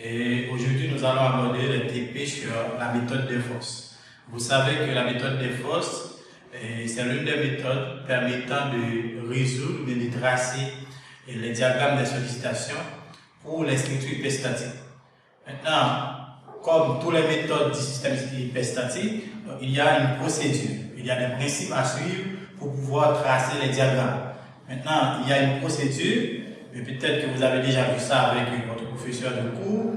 Et aujourd'hui, nous allons aborder le TP sur la méthode des forces. Vous savez que la méthode des forces, c'est l'une des méthodes permettant de résoudre ou de tracer les diagrammes de sollicitation pour les structures hyperstatiques. Maintenant, comme toutes les méthodes du système hyperstatique, il y a une procédure, il y a des principes à suivre pour pouvoir tracer les diagrammes. Maintenant, il y a une procédure, et peut-être que vous avez déjà vu ça avec votre professeur de cours.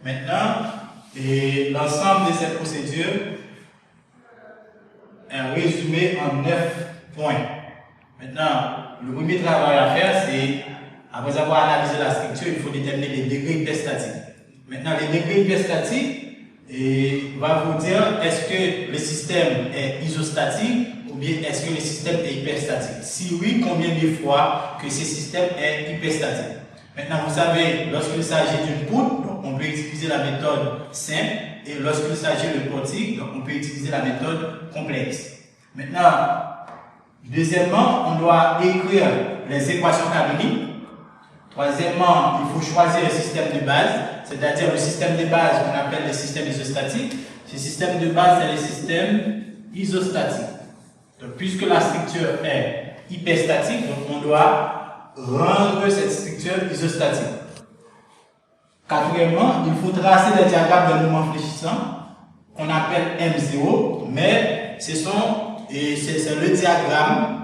Maintenant, l'ensemble de ces procédures est résumé en 9 points. Maintenant, le premier travail à faire, c'est, après avoir analysé la structure, il faut déterminer les degrés hyperstatiques. Maintenant, les degrés hyperstatiques, va vous dire est-ce que le système est isostatique ou bien est-ce que le système est hyperstatique. Si oui, combien de fois que ce système est hyperstatique. Maintenant, vous savez, lorsqu'il s'agit d'une poutre, on peut utiliser la méthode simple, et lorsqu'il s'agit de portique, on peut utiliser la méthode complexe. Maintenant, deuxièmement, on doit écrire les équations canoniques. Troisièmement, il faut choisir le système de base, c'est-à-dire le système de base qu'on appelle le système isostatique. Ce système de base, c'est le système isostatique. Donc, puisque la structure est hyperstatique, donc on doit rendre cette structure isostatique. Quatrièmement, il faut tracer les diagrammes de mouvement fléchissant qu'on appelle M0, mais c'est le diagramme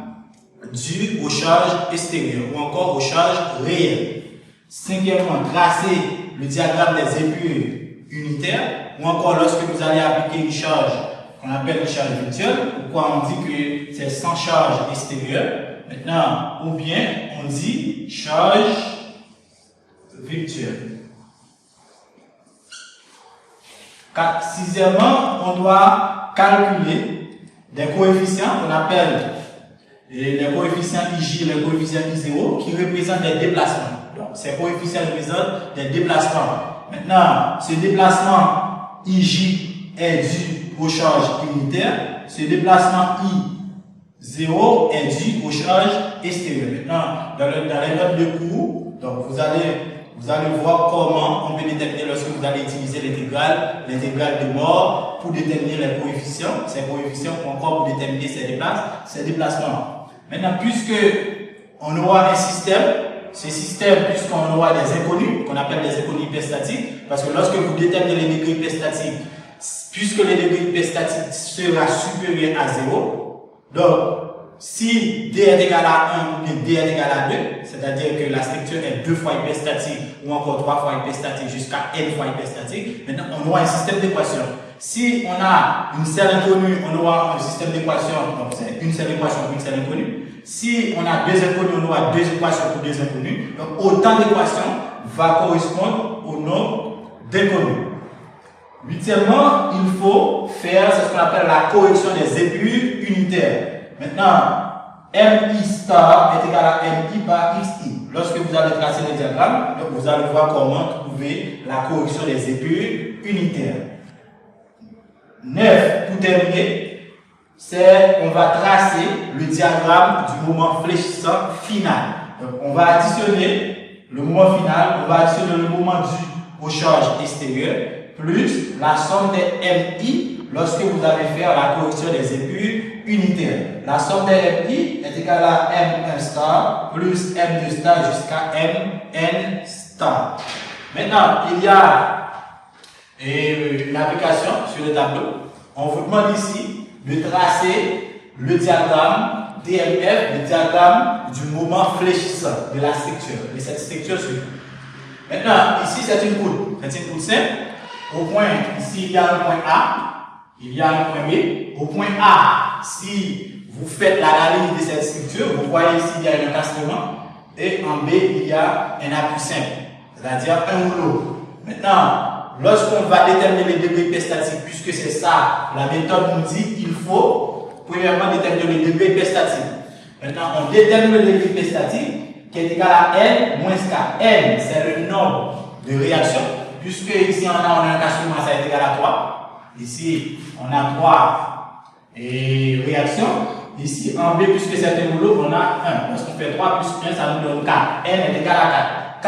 dû aux charges extérieures ou encore aux charges réelles. Cinquièmement, tracer le diagramme des épures unitaires ou encore lorsque vous allez appliquer une charge qu'on appelle une charge virtuelle, pourquoi on dit que c'est sans charge extérieure. Maintenant, ou bien on dit charge virtuelle. Sixièmement, on doit calculer des coefficients qu'on appelle les coefficients IJ et les coefficients I0 qui représentent des déplacements. Donc, ces coefficients représentent des déplacements. Maintenant, ce déplacement IJ est dû aux charges unitaires. Ce déplacement I0 est dû aux charges extérieures. Maintenant, dans les notes de cours, donc vous allez voir comment on peut déterminer lorsque vous allez utiliser l'intégrale de Moore pour déterminer les coefficients, ces coefficients ou encore pour déterminer ces déplacements. Maintenant, puisque on aura un système, ce système, puisqu'on aura des inconnus, qu'on appelle des inconnus hyperstatiques, parce que lorsque vous déterminez les degrés hyperstatiques, puisque les degrés hyperstatiques sera supérieur à 0, donc si D est égal à 1 ou bien D est égal à 2, c'est-à-dire que la structure est 2 fois hyperstatique ou encore 3 fois hyperstatique jusqu'à n fois hyperstatique, maintenant on aura un système d'équations. Si on a une seule inconnue, on aura un système d'équations, donc c'est une seule équation pour une seule inconnue. Si on a deux inconnues, on aura deux équations pour deux inconnues. Donc autant d'équations va correspondre au nombre d'inconnus. Huitièmement, il faut faire ce qu'on appelle la correction des épures unitaires. Maintenant, MI star est égal à MI par XI. Lorsque vous allez tracer les diagrammes, donc vous allez voir comment trouver la correction des épures unitaires. 9, pour terminer, c'est on va tracer le diagramme du moment fléchissant final. Donc, on va additionner le moment final, on va additionner le moment dû aux charges extérieures, plus la somme des MI lorsque vous allez faire la correction des épures unitaires. La somme des MI est égale à M1 star plus M2 star jusqu'à Mn star. Maintenant, il y a une application sur le tableau. On vous demande ici de tracer le diagramme DMF, le diagramme du moment fléchissant de la structure, de cette structure suivante. Maintenant, ici c'est une poutre. C'est une poutre simple. Au point, ici il y a un point A, il y a un point B. Au point A, si vous faites l'analyse de cette structure, vous voyez ici il y a un encastement. Et en B, il y a un appui simple, c'est-à-dire un rouleau. Maintenant, lorsqu'on va déterminer les degrés hyperstatiques, puisque c'est ça, la méthode nous dit qu'il faut premièrement déterminer les degrés hyperstatiques. Maintenant, on détermine le degré hyperstatique qui est égal à N moins K. N, c'est le nombre de réactions, puisque ici on a un encastement, ça est égal à 3. Ici, on a 3 réactions. Ici, en B, puisque c'est un rouleau, on a 1. Lorsqu'on fait 3 plus 1, ça nous donne 4. N est égal à 4. K,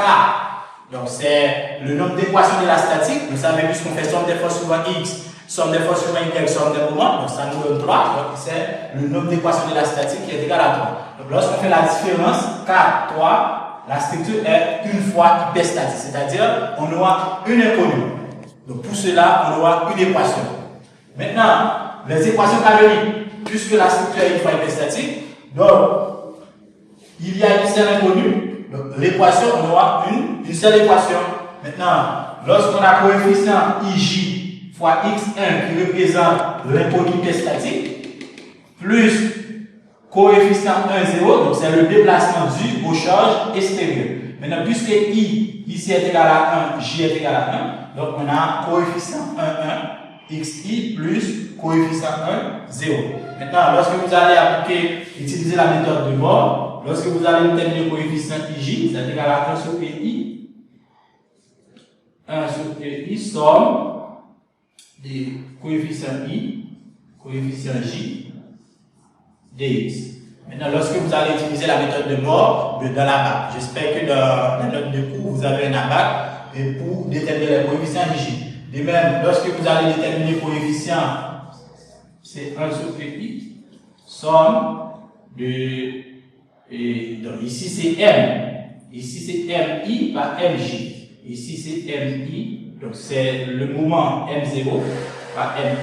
Donc, c'est le nombre d'équations de la statique. Vous savez, puisqu'on fait somme des forces suivant X, somme des forces suivant Y, somme des moments, donc ça nous donne 3. Donc, c'est le nombre d'équations de la statique qui est égal à 3. Donc, lorsqu'on fait la différence, 4, 3, la structure est une fois hyperstatique, c'est-à-dire on aura une inconnue. Donc, pour cela, on aura une équation. Maintenant, les équations canoniques, puisque la structure est une fois hyperstatique, donc, il y a une seule inconnue. Donc, l'équation, on aura une seule équation. Maintenant, lorsqu'on a coefficient IJ fois X1 qui représente l'inconnu hyperstatique, plus coefficient 1, 0, donc c'est le déplacement dû aux charges extérieures. Maintenant, puisque I ici est égal à 1, J est égal à 1, donc on a coefficient 1, 1, XI plus coefficient 1, 0. Maintenant, lorsque vous allez utiliser la méthode de Moore, lorsque vous allez déterminer le coefficient IJ, c'est égal à 1 sur PI. 1 sur PI, somme des coefficients I, coefficient J, dx. Maintenant, lorsque vous allez utiliser la méthode de Moore dans la BAC, j'espère que dans la note de cours, vous avez un ABAC pour déterminer les coefficients J. De même, lorsque vous allez déterminer le coefficient, c'est 1 sur PI, somme de. Donc ici c'est M. Ici c'est MI par MJ. Ici c'est MI. Donc c'est le moment M0 par M.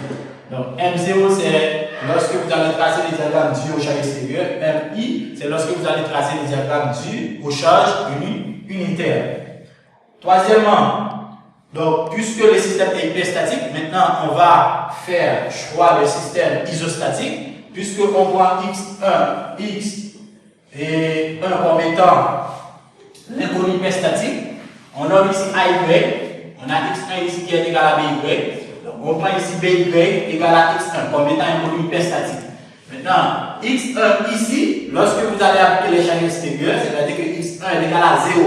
Donc M0 c'est lorsque vous allez tracer les diagrammes dus aux charges extérieures. MI c'est lorsque vous allez tracer les diagrammes dus aux charges unitaires. Troisièmement, donc puisque le système est hyperstatique, maintenant on va faire choix le système isostatique. Puisque on voit X1, X et 1 comme étant l'inconnu hyperstatique, on nomme ici AY, on a X1 ici qui est égal à BY, donc on prend ici BY égal à X1 comme étant inconnu hyperstatique. Maintenant, X1 ici, lorsque vous allez appliquer les charges extérieures, c'est-à-dire que X1 est égal à 0.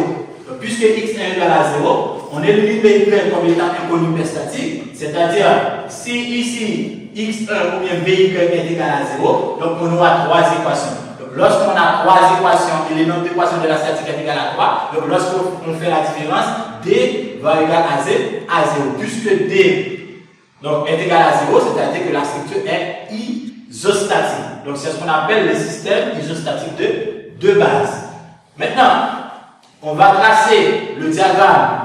Donc, puisque X1 est égal à 0, on élimine BY comme étant inconnu hyperstatique, c'est-à-dire si ici X1 ou bien BY est égal à 0, donc on aura 3 équations. Lorsqu'on a 3 équations et le nombre d'équations de la statique est égal à 3, donc lorsqu'on fait la différence, D va égal à 0, puisque D donc, est égal à 0, c'est-à-dire que la structure est isostatique. Donc c'est ce qu'on appelle le système isostatique de base. Maintenant, on va tracer le diagramme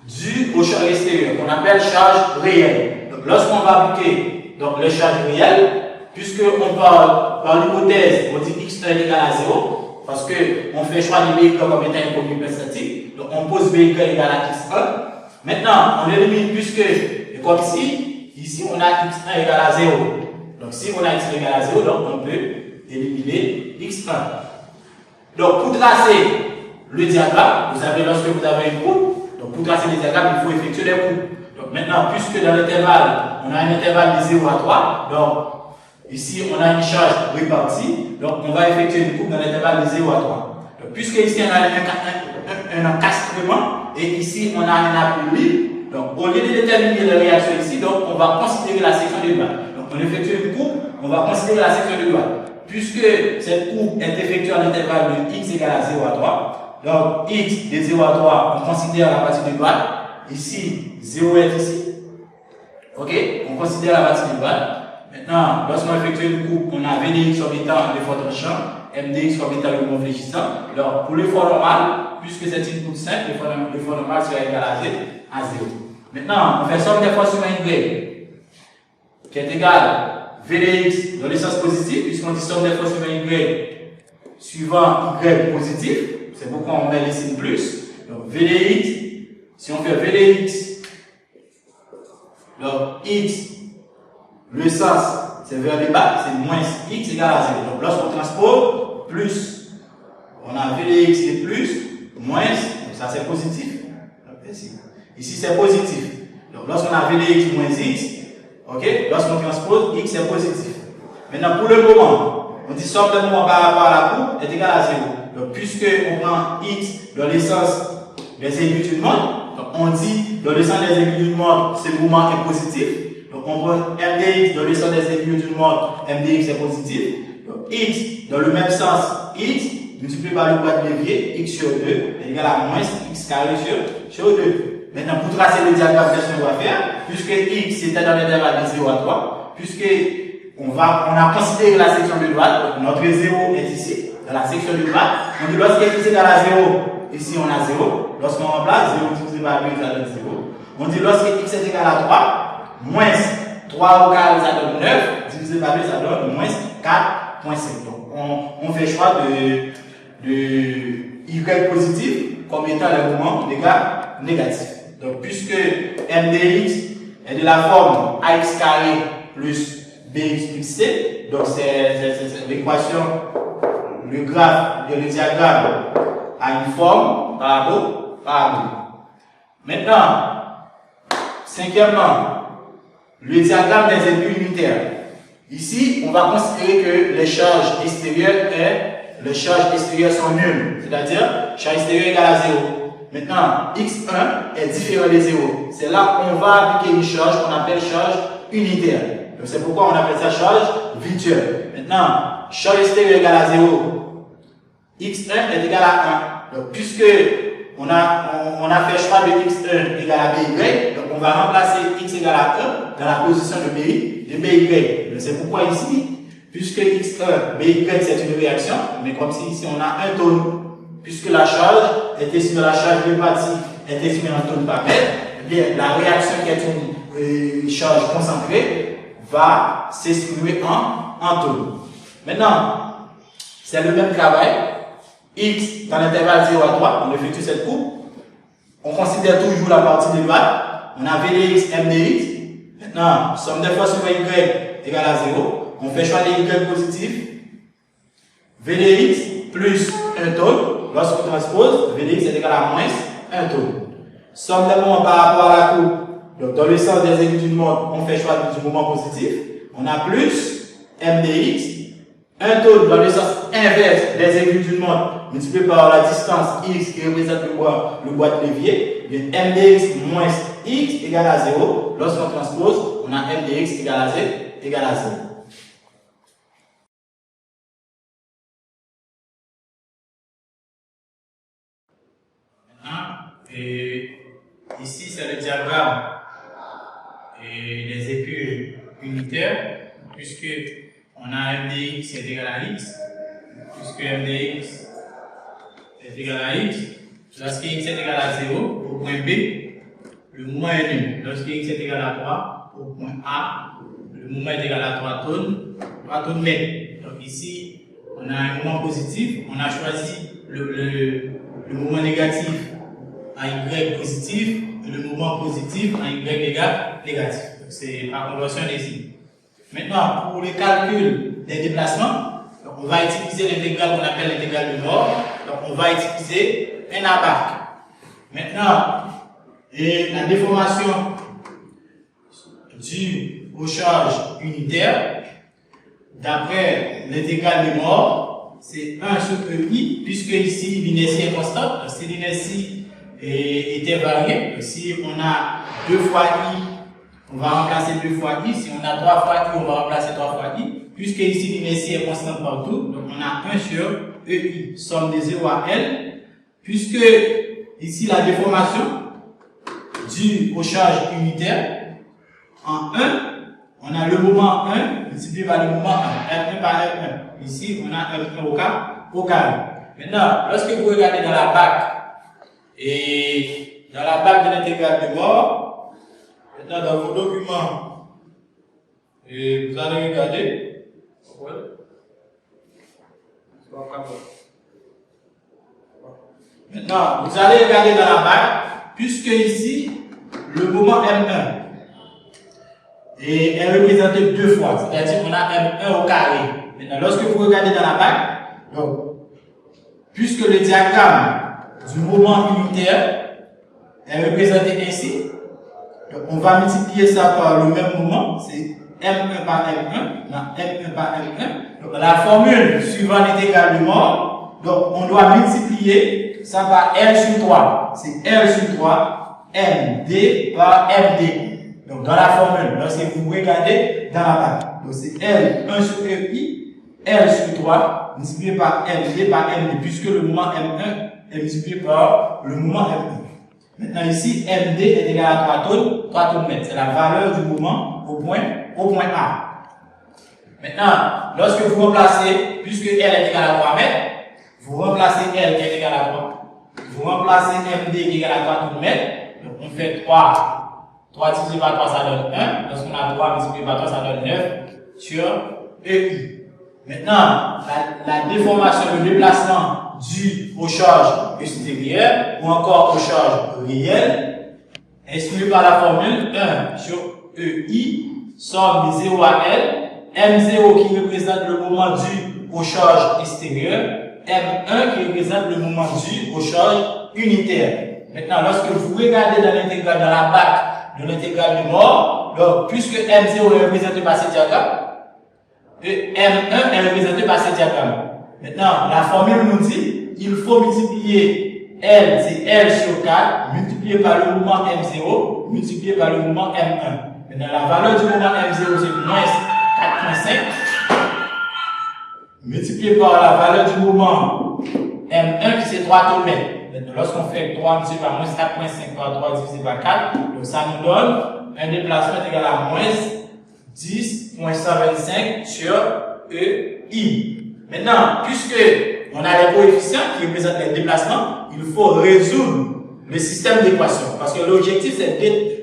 dû aux charges extérieures qu'on appelle charge réelle. Donc lorsqu'on va appliquer les charges réelles, puisque on parle par l'hypothèse, on dit X1 est égal à 0, parce qu'on fait choix du BY comme étant inconnu hyperstatique, donc on pose BY égal à X1. Maintenant, on élimine, puisque, comme ici on a X1 égal à 0. Donc si on a X1 égal à 0, donc on peut éliminer X1. Donc pour tracer le diagramme, vous savez, lorsque vous avez une coupe, donc pour tracer le diagramme, il faut effectuer des coupes. Donc maintenant, puisque dans l'intervalle, on a un intervalle de 0 à 3, donc ici, on a une charge répartie, donc on va effectuer une coupe dans l'intervalle de 0 à 3. Donc, puisque ici, on a un encastrement, et ici, on a un appui libre, donc au lieu de déterminer les réactions ici, donc on va considérer la section de droite. Donc, on effectue une coupe, on va considérer la section de droite. Puisque cette coupe est effectuée en intervalle de x égale à 0 à 3, donc x de 0 à 3, on considère la partie de droite. Ici, 0 est ici. Ok? On considère la partie de droite. Maintenant, lorsqu'on effectue une coupe, on a Vdx comme étant l'effort tranchant, Mdx comme étant le mouvement fléchissant. Alors, pour l'effort normal, puisque c'est une coupe simple, l'effort normal sera égal à 0. Maintenant, on fait somme des forces sur Y, qui est égal à Vdx dans le sens positif, puisqu'on dit somme des forces sur Y suivant Y positif. C'est pourquoi on met les signes plus. Donc, Vdx, si on fait Vdx, donc x, le sens, c'est vers le bas, c'est moins x égale à 0. Donc lorsqu'on transpose, plus, on a Vdx et plus, moins, donc ça c'est positif. Ici c'est positif. Donc lorsqu'on a Vdx moins x, ok, lorsqu'on transpose, x est positif. Maintenant pour le moment, on dit somme de moment par rapport à la coupe est égal à 0. Donc puisque on prend x dans le sens des aiguilles d'une montre, donc on dit dans le sens des aiguilles d'une montre, ce mouvement est positif. Donc on prend Mdx dans le sens des aiguilles d'une montre, Mdx est positif. Donc x dans le même sens, x multiplié par le poids de levier, x sur 2 est égal à moins x carré sur 2. Maintenant, pour tracer le diagramme, qu'est-ce qu'on va faire? Puisque x était dans l'intervalle de 0 à 3, puisque on a considéré la section de droite, donc notre 0 est ici, dans la section de droite. On dit lorsque x est égal à 0, ici on a 0. Lorsqu'on remplace 0 divisé par 2, ça donne 0. On dit lorsque x est égal à 3, moins 3 au carré, ça donne 9, divisé par 2, ça donne moins 4,5. Donc on fait choix de y positif comme étant le moment négatif. Donc puisque m de x est de la forme ax carré plus bx plus c, donc c'est l'équation, le graphe, le diagramme a une forme parabole. Maintenant, cinquièmement, le diagramme des aiguilles unitaires. Ici, on va considérer que les charges extérieures sont nulles, c'est-à-dire charge extérieure égale à 0. Maintenant, x1 est différent de 0. C'est là qu'on va appliquer une charge qu'on appelle charge unitaire. Donc c'est pourquoi on appelle ça charge virtuelle. Maintenant, charge extérieure égale à 0, x1 est égal à 1. Donc puisque on a fait choix de x1 égale à by, donc on va remplacer x égale à 1 dans la position de by. Donc c'est pourquoi ici, puisque x1, by c'est une réaction, mais comme si ici on a un tonne, puisque la charge est estimée, la charge répartie est estimée en tonnes par mètre, eh bien la réaction qui est une charge concentrée va s'exprimer en tonnes. Maintenant, c'est le même travail. X dans l'intervalle 0 à 3, on effectue cette coupe. On considère toujours la partie de droite. On a V de x, M de x. Maintenant, somme des fois sur y égale à 0. On fait choix de y positif. V de x plus 1 tonne. Lorsqu'on transpose, V de x est égal à moins 1 tonne. Somme des moments par rapport à la coupe. Donc, dans le sens des aiguilles d'une montre, on fait choix du moment positif. On a plus M de x. 1 tonne dans le sens inverse des aiguilles d'une montre multiplié par la distance x qui représente le bois de levier, m de x moins x égale à 0. Lorsqu'on transpose, on a m de x égale à 0. Ici, c'est le diagramme des aiguilles unitaires, puisque on a m de x est égal à x, puisque m de x est égal à x, lorsque x est égal à 0, au point B, le mouvement est nul. Lorsque x est égal à 3, au point A, le mouvement est égal à 3 tonnes mètres. Donc ici, on a un mouvement positif, on a choisi le mouvement négatif à y positif et le mouvement positif à y négatif. Donc c'est par conversion des signes. Maintenant, pour le calcul des déplacements, donc on va utiliser l'intégrale qu'on appelle l'intégrale de Moore. Donc on va utiliser un abac. Maintenant, la déformation due aux charges unitaires, d'après l'intégrale de Moore, c'est 1 sur EI, puisque ici l'inertie est constante. Donc si l'inertie était variée, si on a 2 fois I, on va remplacer 2 fois I. Si on a 3 fois I, on va remplacer 3 fois I. Puisque ici l'inertie est constante partout, donc on a 1 sur EI, somme de 0 à L. Puisque ici la déformation due aux charges unitaires, en 1, on a le moment 1 multiplié par le moment 1, R1 par R1. Ici, on a R1 au carré. Maintenant, lorsque vous regardez dans la BAC, et dans la BAC de l'intégrale de Moore, maintenant dans vos documents, et vous allez regarder. Maintenant, vous allez regarder dans la BAC, puisque ici, le moment M1 est représenté 2 fois, c'est-à-dire qu'on a M1 au carré. Maintenant, lorsque vous regardez dans la BAC, donc, puisque le diagramme du moment unitaire est représenté ainsi, donc on va multiplier ça par le même moment, c'est M1 par M1, M1 par M1. Donc la formule suivant l'intégrale de Moore, donc on doit multiplier ça par L sur 3. C'est L sur 3, MD par MD. Donc dans la formule, lorsque vous regardez dans la BAC, donc c'est L 1 sur EI L sur 3 multiplié par MD par MD, puisque le moment M1 est multiplié par le moment M1. Maintenant ici, MD est égal à 3 tonnes mètres. C'est la valeur du moment au point A. Maintenant, lorsque vous remplacez, puisque L est égal à 3 mètres, vous remplacez L qui est égal à 3. Vous remplacez MD qui est égal à 3 tonnes mètres. Donc on fait 3 divisé par 3, ça donne 1. Lorsqu'on a 3 multiplié par 3, ça donne 9 sur EI. Maintenant, la déformation, le déplacement dû aux charges extérieures ou encore aux charges réelles est exprimé par la formule 1 sur EI, somme de 0 à L, M0 qui représente le moment dû aux charges extérieures, M1 qui représente le moment dû aux charges unitaires. Maintenant, lorsque vous regardez dans l'intégrale, dans la bac de l'intégrale du nord, donc, puisque M0 est représenté par ce diagramme, et M1 est représenté par ce diagramme. Maintenant, la formule nous dit, il faut multiplier L, c'est L sur 4, multiplié par le mouvement M0, multiplié par le mouvement M1. Maintenant, la valeur du mouvement M0, c'est moins 4,5, multiplié par la valeur du mouvement M1, qui c'est 3 tonnes mètres. Maintenant, lorsqu'on fait 3 multiplié par moins 4,5 par 3 divisé par 4, donc ça nous donne un déplacement égal à moins 10,125 sur EI. Maintenant, puisque on a les coefficients qui représentent les déplacements, il faut résoudre le système d'équation. Parce que l'objectif, c'est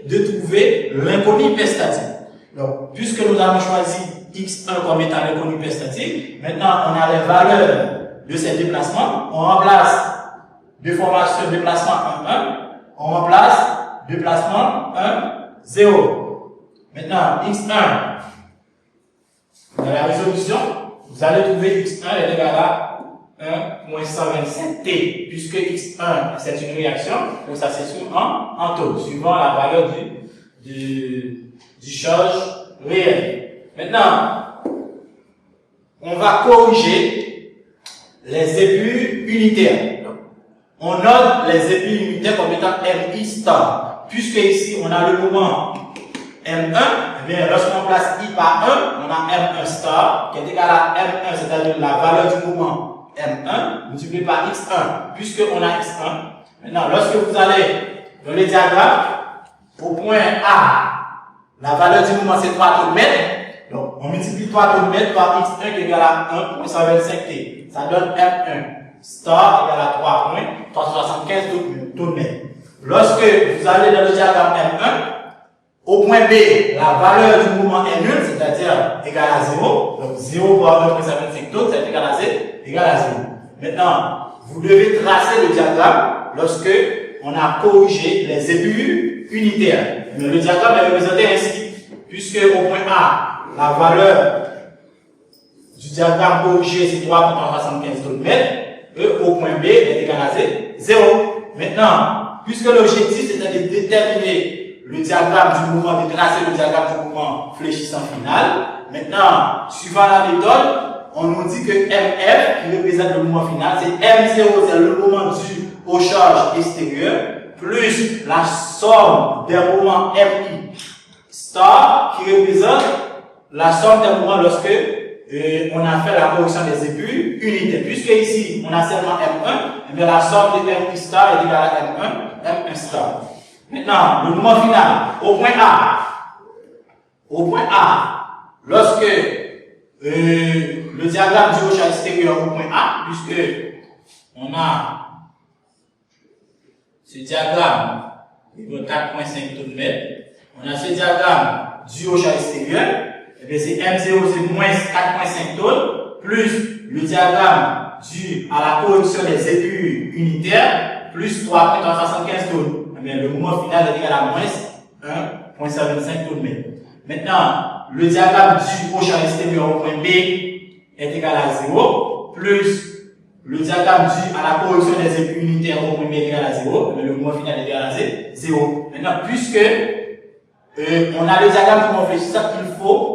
de trouver l'inconnu hyperstatique. Donc, puisque nous avons choisi x1 comme étant l'inconnu hyperstatique, maintenant on a les valeurs de ces déplacements. On remplace déformation, déplacement 1, 1. On remplace déplacement 1, 0. Maintenant, x1, dans la résolution, vous allez trouver x1 est égal à 1,125t, puisque x1 c'est une réaction, donc ça s'écrit en taux, suivant la valeur du charge réel. Maintenant, on va corriger les épures unitaires. Donc, on note les épures unitaires comme étant MI star, puisque ici on a le moment M1, eh bien, lorsqu'on place I par 1, on a M1 star, qui est égal à M1, c'est-à-dire la valeur du mouvement M1, multiplié par X1, puisqu'on a X1. Maintenant, lorsque vous allez dans le diagramme, au point A, la valeur du mouvement c'est 3 tonnes mètres, donc on multiplie 3 tonnes mètres par X1 qui est égal à 1,125t. Ça donne M1 star égal à 3,375 tonnes mètres. Lorsque vous allez dans le diagramme M1, au point B, la valeur du mouvement est nulle, c'est-à-dire égale à 0. Donc 0 par 1,125 tonnes, c'est égal à 0. Maintenant, vous devez tracer le diagramme lorsque on a corrigé les épures unitaires. Mais le diagramme est représenté ainsi, puisque au point A, la valeur du diagramme corrigé c'est 3,375 tonnes mètres, et au point B est égal à 0. Maintenant, puisque l'objectif c'était de déterminer le diagramme du mouvement, de tracer le diagramme du mouvement fléchissant final. Maintenant, suivant la méthode, on nous dit que MF, qui représente le mouvement final, c'est M0, c'est le mouvement dû aux charges extérieures, plus la somme des mouvements MI star, qui représente la somme des mouvements lorsque on a fait la correction des épures unitaires. Puisque ici, on a seulement M1, et bien la somme de MI star est égale à M1 star. Maintenant, le mouvement final, au point A, lorsque le diagramme du charge extérieur au point A, puisque on a ce diagramme de 4,5 tonnes mètres, on a ce diagramme du au charge extérieur, et bien c'est M0 c'est moins 4,5 tonnes, plus le diagramme dû à la correction des épures unitaires, plus 3,375 tonnes. Mais le mouvement final est égal à moins 1,125 tonnes mètres. Maintenant, le diagramme du au champ extérieur au point B est égal à 0, plus le diagramme dû à la correction des épures unitaires au point B est égal à 0, mais le mouvement final est égal à 0. Maintenant, puisque on a le diagramme du mouvement fléchissant, il faut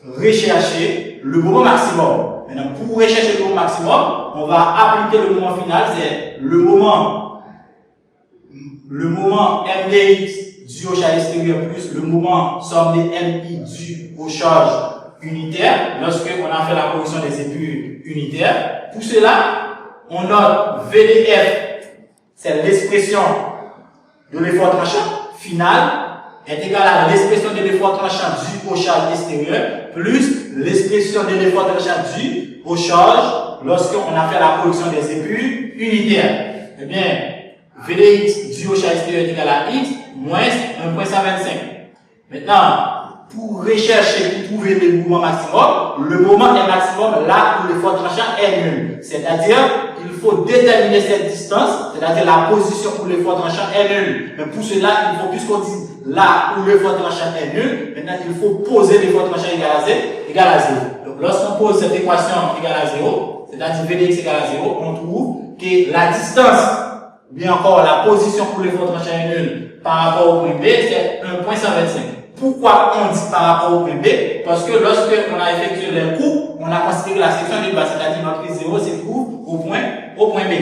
rechercher le mouvement maximum. Maintenant, pour rechercher le mouvement maximum, on va appliquer le mouvement final, c'est le moment MDX dû au charge extérieur plus le mouvement somme des MI dû aux charges unitaire lorsque on a fait la correction des épures unitaires. Pour cela, on note VDF, c'est l'expression de l'effort tranchant final, est égal à l'expression de l'effort tranchant dû au charge extérieur plus l'expression de l'effort tranchant dû au charge lorsqu'on a fait la correction des épures unitaires. Eh bien, VDX dû au charge extérieur est égal à X moins 1.125. Maintenant, pour rechercher, pour trouver le mouvement maximum, le moment est maximum là où l'effort tranchant est nul. C'est-à-dire, il faut déterminer cette distance, c'est-à-dire la position où l'effort tranchant est nul. Mais pour cela, il faut, puisqu'on dit là où l'effort tranchant est nul, maintenant il faut poser l'effort tranchant égal à 0. Donc, lorsqu'on pose cette équation égale à 0, c'est-à-dire VDX égale à 0, on trouve que la distance, bien encore la position où l'effort tranchant est nul par rapport au point B, c'est 1.125. Pourquoi on dit par rapport au point B? Parce que lorsque on a effectué les coupes, on a considéré la section de base, c'est-à-dire notre 0 se trouve au point B.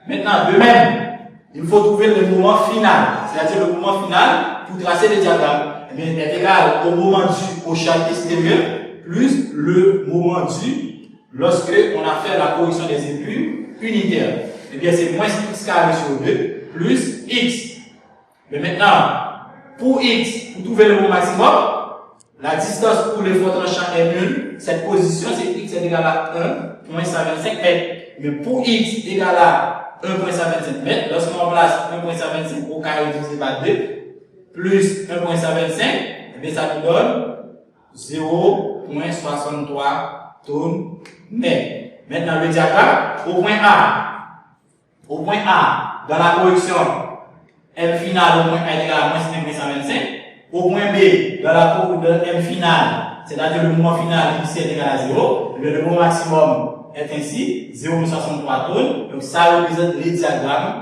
Maintenant, de même, il faut trouver le moment final, c'est-à-dire le moment final pour tracer le diagramme. Eh bien, est égal au moment dû au charge extérieur plus le moment dû lorsque on a fait la correction des épures unitaires. Eh bien, c'est moins x carré sur 2 plus x. Mais maintenant, pour x, pour trouver le moment maximum, la distance où l'effort tranchant est nul, cette position, c'est x est égal à 1.125 mètres. Mais pour x égal à 1.125 mètres, lorsqu'on place 1.125 au carré divisé par 2, plus 1.125, eh bien, ça nous donne 0.63 tonnes mètres. Maintenant, le diagramme, au point A, dans la correction, M final au point A est égal à moins 1.125. Au point B, dans la courbe de M final, c'est-à-dire le mouvement final ici est égal à 0, le moment maximum est ainsi 0.63 tonnes. Donc ça représente les diagrammes.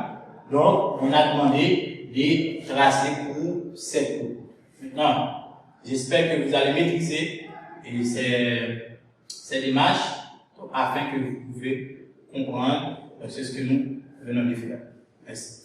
Donc on a demandé de tracer pour cette courbe. Maintenant, j'espère que vous allez maîtriser ces démarches afin que vous pouvez comprendre ce que nous venons de faire. Merci.